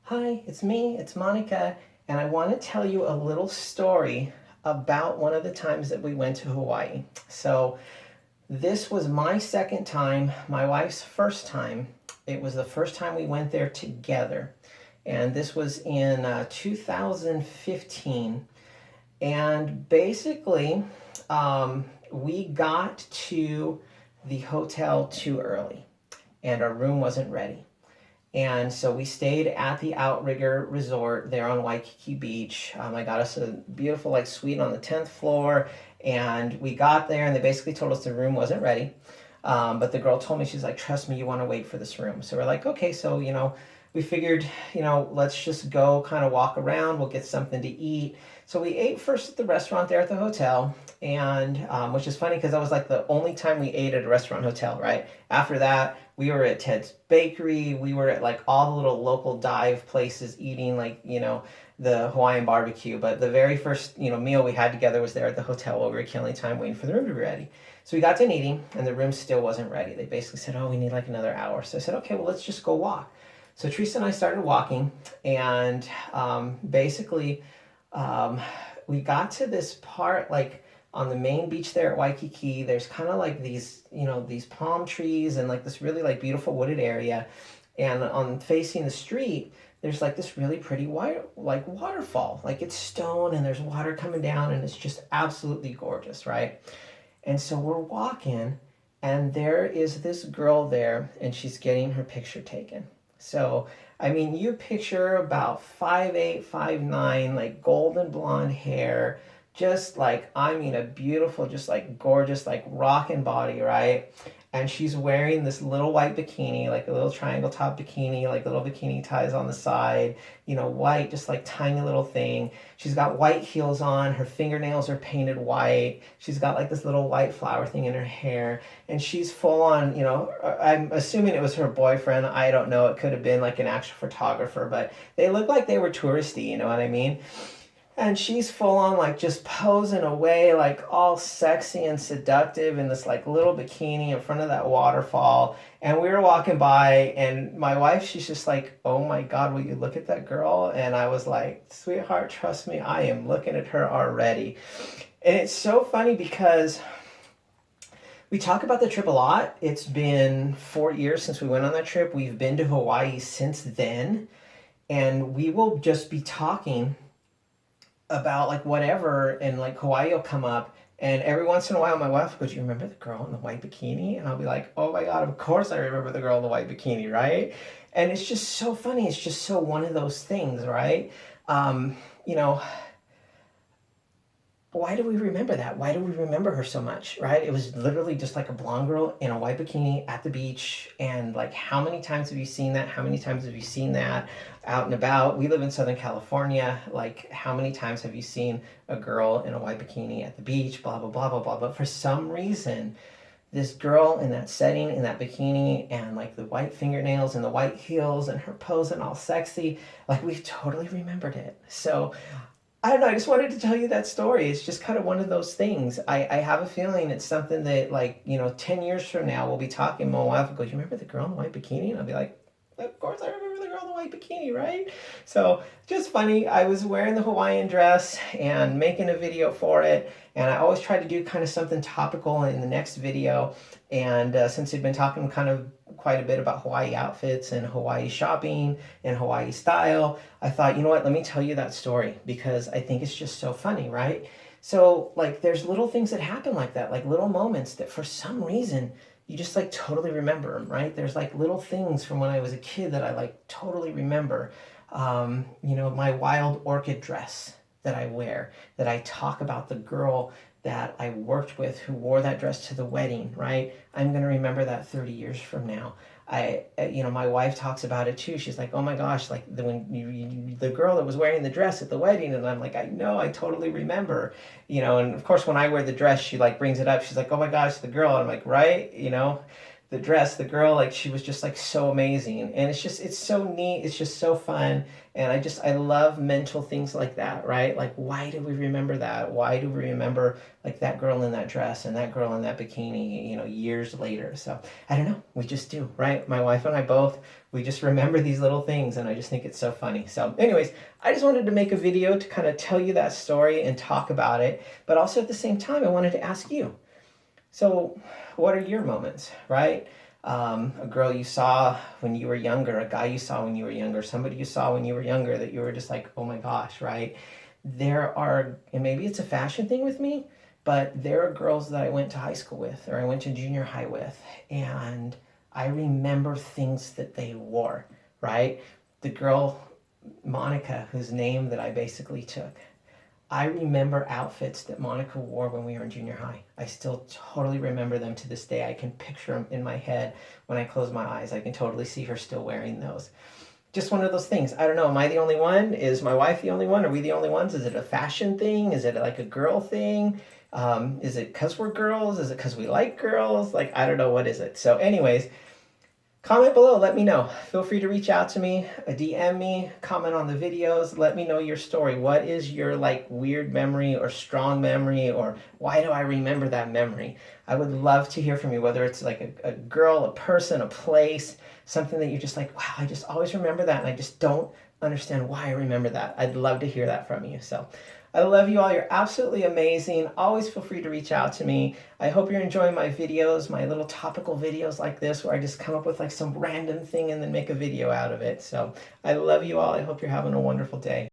Hi, it's me, it's Monica, and I want to tell you a little story about one of the times that we went to Hawaii. So, this was my second time, my wife's first time. It was the first time we went there together, and this was in 2015. And basically, we got to the hotel too early, and our room wasn't ready. And so we stayed at the Outrigger Resort there on Waikiki Beach. I got us a beautiful like suite on the 10th floor, and we got there, and they basically told us the room wasn't ready. But the girl told me, she's like, trust me, you want to wait for this room. So we're like, okay, so we figured, let's just go kind of walk around. We'll get something to eat. So we ate first at the restaurant there at the hotel, and which is funny because that was like the only time we ate at a restaurant hotel, right? After that, we were at Ted's Bakery. We were at like all the little local dive places eating like, the Hawaiian barbecue. But the very first, meal we had together was there at the hotel while we were killing time waiting for the room to be ready. So we got done eating and the room still wasn't ready. They basically said, oh, we need like another hour. So I said, okay, well, let's just go walk. So Teresa and I started walking, and basically um, we got to this part like on the main beach there at Waikiki. There's kind of like these palm trees and like this really like beautiful wooded area. And on facing the street, there's like this really pretty white like waterfall. Like it's stone and there's water coming down and it's just absolutely gorgeous, right? And so we're walking, and there is this girl there, and she's getting her picture taken. So, I mean, you picture about 5'8", 5'9", like golden blonde hair, just like, I mean, a beautiful, just like gorgeous, like rockin' body, right? And she's wearing this little white bikini, like a little triangle top bikini, like little bikini ties on the side, white, just like tiny little thing. She's got white heels on. Her fingernails are painted white. She's got like this little white flower thing in her hair. And she's full on, I'm assuming it was her boyfriend. I don't know. It could have been like an actual photographer, but they look like they were touristy, you know what I mean? And she's full on like just posing away, like all sexy and seductive in this like little bikini in front of that waterfall. And we were walking by, and my wife, she's just like, oh my God, will you look at that girl? And I was like, sweetheart, trust me, I am looking at her already. And it's so funny because we talk about the trip a lot. It's been 4 years since we went on that trip. We've been to Hawaii since then. And we will just be talking about like whatever, and like Hawaii will come up, and every once in a while my wife goes, you remember the girl in the white bikini? And I'll be like, oh my God, of course I remember the girl in the white bikini, right? And it's just so funny. It's just so one of those things, right? um, you know why do we remember that? Why do we remember her so much, right? It was literally just like a blonde girl in a white bikini at the beach. And like, how many times have you seen that? How many times have you seen that out and about? We live in Southern California. Like, how many times have you seen a girl in a white bikini at the beach? Blah, blah, blah, blah, blah. But for some reason, this girl in that setting, in that bikini, and like the white fingernails and the white heels and her posing all sexy, like we've totally remembered it. So I don't know. I just wanted to tell you that story. It's just kind of one of those things. I have a feeling it's something that, like, 10 years from now, we'll be talking. My wife will go, you remember the girl in the white bikini? And I'll be like, of course I remember the girl in the white bikini, right? So, just funny. I was wearing the Hawaiian dress and making a video for it. And I always try to do kind of something topical in the next video. And since we've been talking kind of quite a bit about Hawaii outfits and Hawaii shopping and Hawaii style, I thought, you know what, let me tell you that story because I think it's just so funny, right? So, like, there's little things that happen like that, like little moments that for some reason you just like totally remember them, right? There's like little things from when I was a kid that I like totally remember. My wild orchid dress that I wear, that I talk about the girl that I worked with who wore that dress to the wedding, right? I'm going to remember that 30 years from now. My wife talks about it too. She's like, "Oh my gosh, like the girl that was wearing the dress at the wedding," and I'm like, "I know, I totally remember." And of course, when I wear the dress, she like brings it up. She's like, "Oh my gosh, the girl," and I'm like, "Right," the dress, the girl, like she was just like so amazing. And it's so neat. It's just so fun. And I love mental things like that, right? Like, why do we remember that? Why do we remember like that girl in that dress and that girl in that bikini, years later? So I don't know. We just do, right? My wife and I both, we just remember these little things, and I just think it's so funny. So anyways, I just wanted to make a video to kind of tell you that story and talk about it. But also at the same time, I wanted to ask you, so what are your moments, right? A girl you saw when you were younger, a guy you saw when you were younger, somebody you saw when you were younger that you were just like, oh my gosh, right? There are, and maybe it's a fashion thing with me, but there are girls that I went to high school with, or I went to junior high with, and I remember things that they wore, right? The girl, Monica, whose name that I basically took, I remember outfits that Monica wore when we were in junior high. I still totally remember them to this day. I can picture them in my head when I close my eyes. I can totally see her still wearing those. Just one of those things. I don't know. Am I the only one? Is my wife the only one? Are we the only ones? Is it a fashion thing? Is it like a girl thing? Is it because we're girls? Is it because we like girls? Like, I don't know. What is it? So anyways, comment below, let me know. Feel free to reach out to me, DM me, comment on the videos, let me know your story. What is your like weird memory or strong memory, or why do I remember that memory? I would love to hear from you, whether it's like a girl, a person, a place, something that you're just like, wow, I just always remember that and I just don't understand why I remember that. I'd love to hear that from you. So I love you all. You're absolutely amazing. Always feel free to reach out to me. I hope you're enjoying my videos, my little topical videos like this, where I just come up with like some random thing and then make a video out of it. So I love you all. I hope you're having a wonderful day.